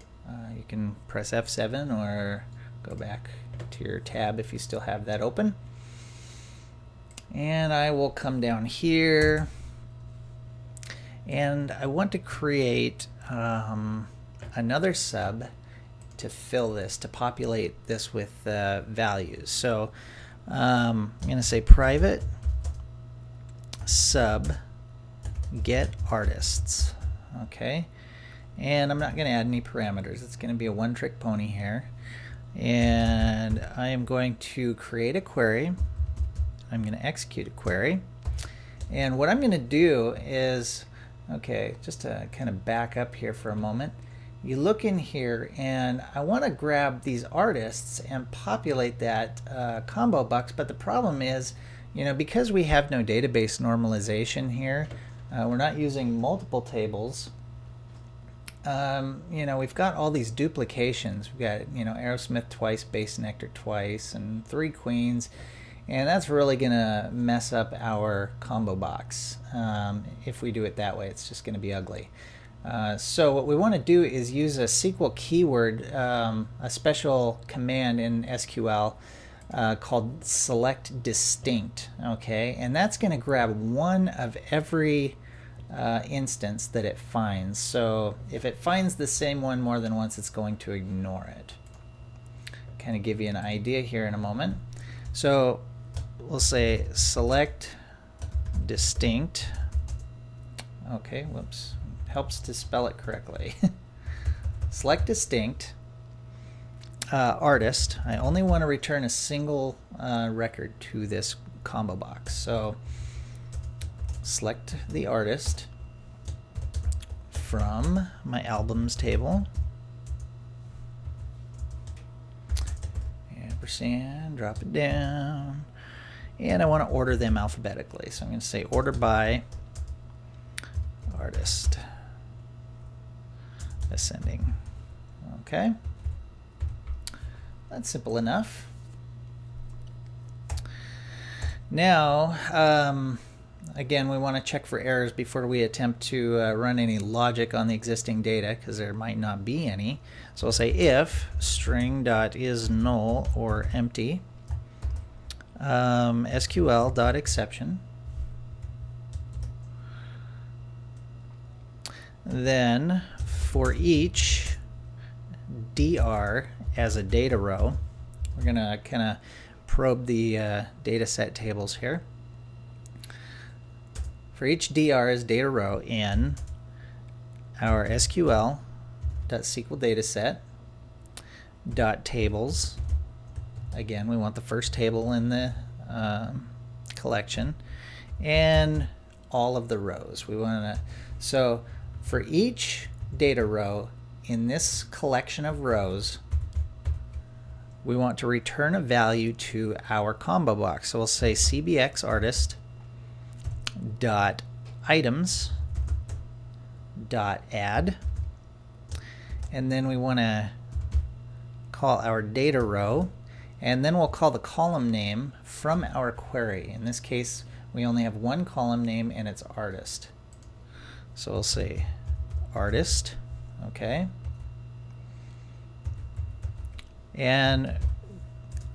You can press F7 or go back to your tab if you still have that open. And I will come down here, and I want to create another sub to fill this, to populate this with values. So I'm going to say private sub get artists. Okay, and I'm not going to add any parameters. It's going to be a one-trick pony here, and I am going to create a query. I'm going to execute a query, and what I'm going to do is, okay, just to kind of back up here for a moment, you look in here and I want to grab these artists and populate that ComboBox, but the problem is, you know, because we have no database normalization here, we're not using multiple tables. You know, we've got all these duplications. We've got, you know, Aerosmith twice, Base Nectar twice, and 3 queens, and that's really going to mess up our ComboBox. If we do it that way, it's just going to be ugly. So what we want to do is use a SQL keyword, a special command in SQL called select distinct. Okay, and that's going to grab one of every instance that it finds. So if it finds the same one more than once, it's going to ignore it. Kind of give you an idea here in a moment. So we'll say select distinct. Okay, whoops. Helps to spell it correctly. Select distinct artist. I only want to return a single record to this ComboBox. So select the artist from my albums table. Ampersand, drop it down. And I want to order them alphabetically. So I'm going to say order by artist. Ascending. Okay. That's simple enough. Now, again, we want to check for errors before we attempt to run any logic on the existing data, because there might not be any. So I'll say if string.is null or empty, SQL.exception, then for each dr as a data row, we're going to kind of probe the data set tables here. For each dr as data row in our SQL.SQL dataset dot tables, again we want the first table in the collection, and all of the rows. We want to, so for each data row in this collection of rows, we want to return a value to our ComboBox. So we'll say cbx artist dot items dot add, and then we want to call our data row, and then we'll call the column name from our query. In this case, we only have one column name, and it's artist. So we'll say artist. Okay. And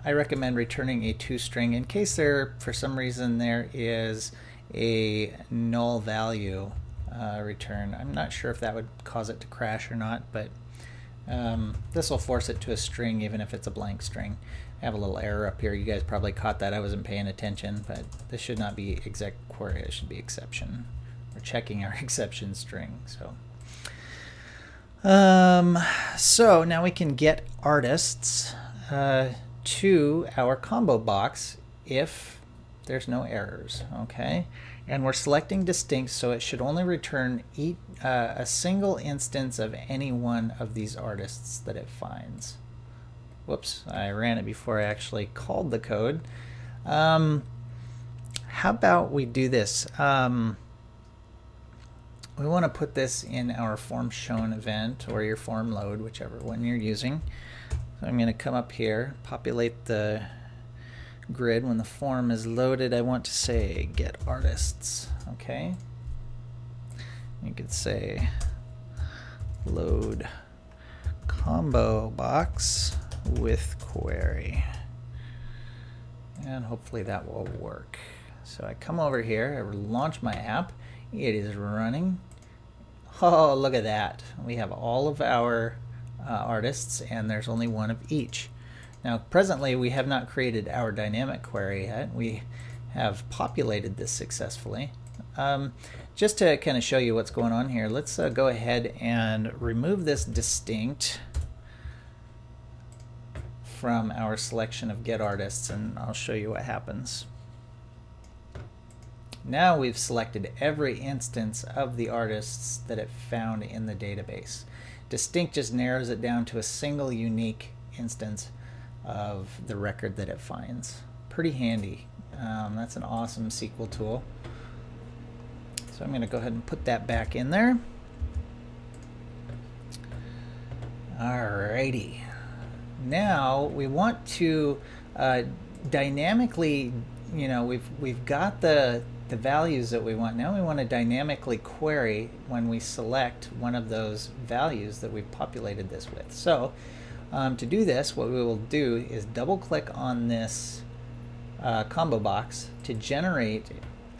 I recommend returning a toString in case there, for some reason, there is a null value return. I'm not sure if that would cause it to crash or not, but this will force it to a string even if it's a blank string. I have a little error up here. You guys probably caught that. I wasn't paying attention, but this should not be exec query. It should be exception. We're checking our exception string. So now we can get artists to our ComboBox if there's no errors. Okay, and we're selecting distinct, so it should only return a single instance of any one of these artists that it finds. Whoops, I ran it before I actually called the code. How about we do this? We want to put this in our form shown event or your form load, whichever one you're using. So I'm going to come up here, populate the grid. When the form is loaded, I want to say get artists. Okay. You could say load ComboBox with query. And hopefully that will work. So I come over here, I launch my app. It is running. Oh, look at that. We have all of our artists, and there's only one of each. Now presently we have not created our dynamic query yet. We have populated this successfully. Just to kind of show you what's going on here, let's go ahead and remove this distinct from our selection of get artists, and I'll show you what happens. Now we've selected every instance of the artists that it found in the database. Distinct just narrows it down to a single unique instance of the record that it finds. Pretty handy. That's an awesome SQL tool. So I'm going to go ahead and put that back in there. Alrighty. Now we want to dynamically, we've got the values that we want. Now we want to dynamically query when we select one of those values that we've populated this with. So to do this, what we will do is double click on this ComboBox to generate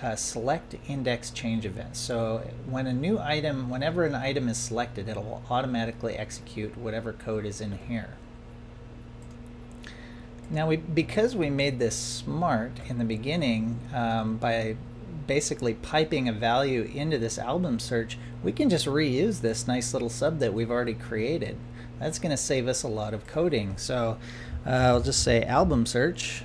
a select index change event. So when whenever an item is selected, it'll automatically execute whatever code is in here. Now because we made this smart in the beginning by basically piping a value into this album search, we can just reuse this nice little sub that we've already created. That's going to save us a lot of coding. So I'll just say album search,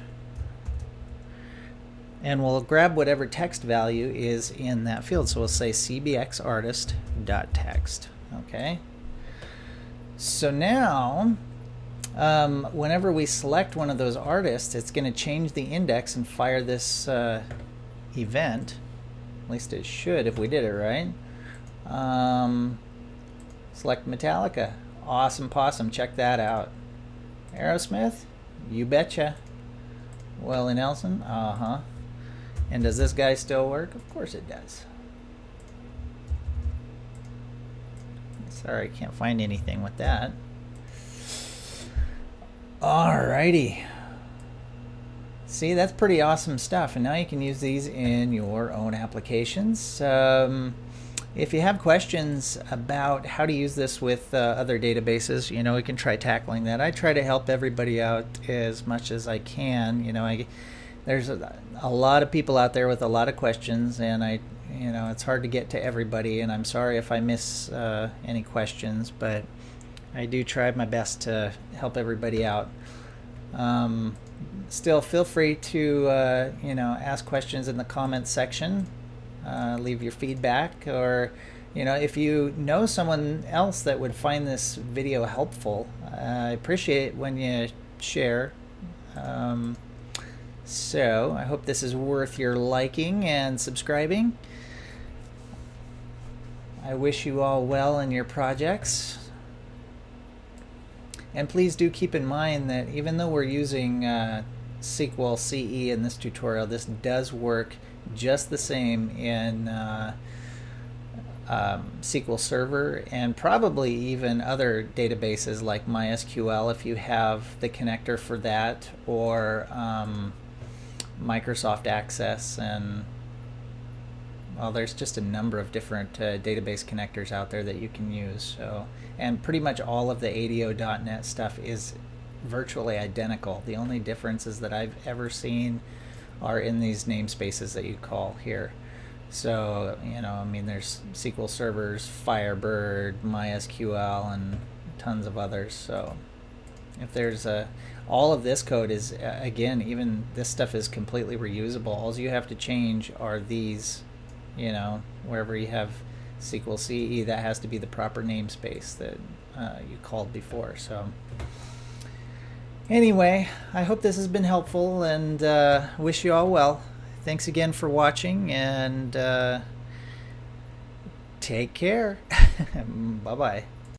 and we'll grab whatever text value is in that field. So we'll say cbxartist.text. Okay. So now whenever we select one of those artists, it's going to change the index and fire this event. At least it should if we did it right. Select Metallica. Awesome possum. Check that out. Aerosmith? You betcha. Willie Nelson? Uh-huh. And does this guy still work? Of course it does. Sorry, I can't find anything with that. Alrighty. See, that's pretty awesome stuff, and now you can use these in your own applications. If you have questions about how to use this with other databases, we can try tackling that. I try to help everybody out as much as I can. There's a lot of people out there with a lot of questions, and it's hard to get to everybody, and I'm sorry if I miss any questions, but I do try my best to help everybody out. Still, feel free to ask questions in the comments section, leave your feedback, or if you know someone else that would find this video helpful, I appreciate it when you share. So I hope this is worth your liking and subscribing. I wish you all well in your projects. And please do keep in mind that even though we're using SQL CE in this tutorial, this does work just the same in SQL Server, and probably even other databases like MySQL if you have the connector for that, or Microsoft Access, and well, there's just a number of different database connectors out there that you can use. So, and pretty much all of the ADO.NET stuff is virtually identical. The only differences that I've ever seen are in these namespaces that you call here. So, there's SQL servers, Firebird, MySQL, and tons of others. So if there's all of this code is, again, even this stuff is completely reusable. All you have to change are these, wherever you have SQL CE, that has to be the proper namespace that you called before. So anyway, I hope this has been helpful, and wish you all well. Thanks again for watching, and take care. Bye-bye.